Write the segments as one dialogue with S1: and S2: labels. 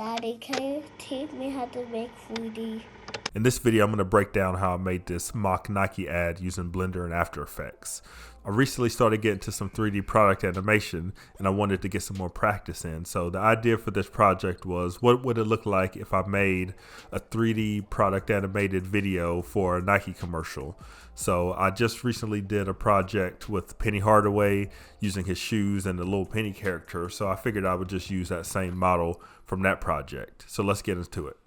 S1: Daddy, can you teach me how to make 3D?
S2: In this video, I'm going to break down how I made this mock Nike ad using Blender and After Effects. I recently started getting to some 3D product animation and I wanted to get some more practice in. So the idea for this project was, what would it look like if I made a 3D product animated video for a Nike commercial? So I just recently did a project with Penny Hardaway using his shoes and the little Penny character. So I figured I would just use that same model from that project. So let's get into it.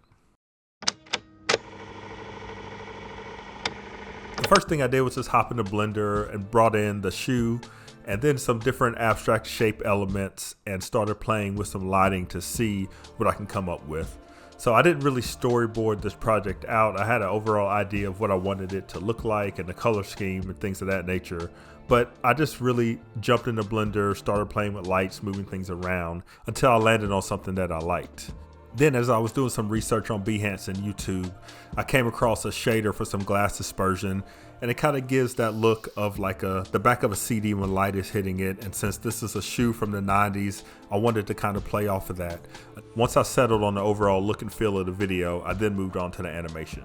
S2: The first thing I did was just hop into Blender and brought in the shoe and then some different abstract shape elements and started playing with some lighting to see what I can come up with. So I didn't really storyboard this project out. I had an overall idea of what I wanted it to look like and the color scheme and things of that nature. But I just really jumped into Blender, started playing with lights, moving things around until I landed on something that I liked. Then as I was doing some research on Behance and YouTube, I came across a shader for some glass dispersion, and it kind of gives that look of like the back of a CD when light is hitting it. And since this is a shoe from the 90s, I wanted to kind of play off of that. Once I settled on the overall look and feel of the video, I then moved on to the animation.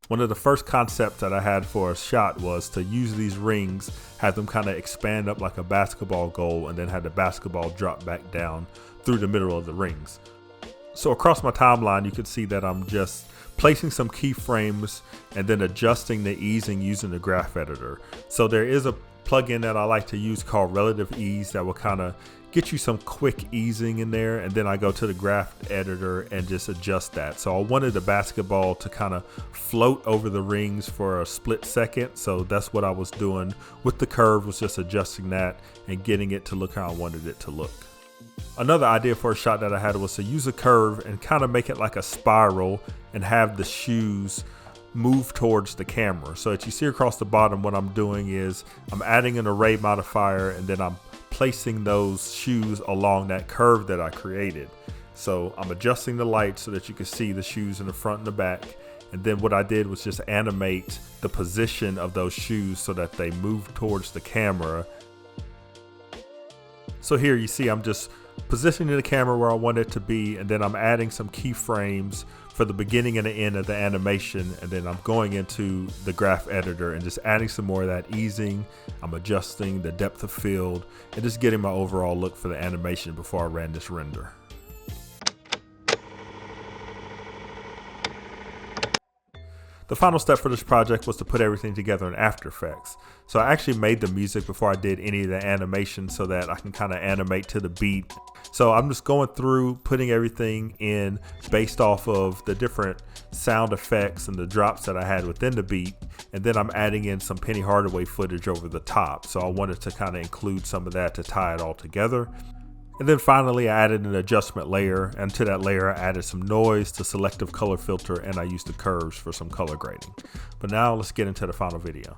S2: One of the first concepts that I had for a shot was to use these rings, have them kind of expand up like a basketball goal, and then have the basketball drop back down through the middle of the rings. So across my timeline, you can see that I'm just placing some keyframes and then adjusting the easing using the graph editor. So there is a plugin that I like to use called Relative Ease that will kind of get you some quick easing in there, and then I go to the graph editor and just adjust that. So I wanted the basketball to kind of float over the rings for a split second, so that's what I was doing with the curve, was just adjusting that and getting it to look how I wanted it to look. Another idea for a shot that I had was to use a curve and kind of make it like a spiral and have the shoes move towards the camera. So that you see across the bottom, what I'm doing is I'm adding an array modifier and then I'm placing those shoes along that curve that I created. So I'm adjusting the light so that you can see the shoes in the front and the back. And then what I did was just animate the position of those shoes so that they move towards the camera. So here you see I'm just positioning the camera where I want it to be, and then I'm adding some keyframes for the beginning and the end of the animation, and then I'm going into the graph editor and just adding some more of that easing. I'm adjusting the depth of field and just getting my overall look for the animation before I ran this render. The final step for this project was to put everything together in After Effects. So I actually made the music before I did any of the animation so that I can kind of animate to the beat. So I'm just going through putting everything in based off of the different sound effects and the drops that I had within the beat. And then I'm adding in some Penny Hardaway footage over the top. So I wanted to kind of include some of that to tie it all together. And then finally I added an adjustment layer, and to that layer I added some noise to selective color filter, and I used the curves for some color grading. But now let's get into the final video.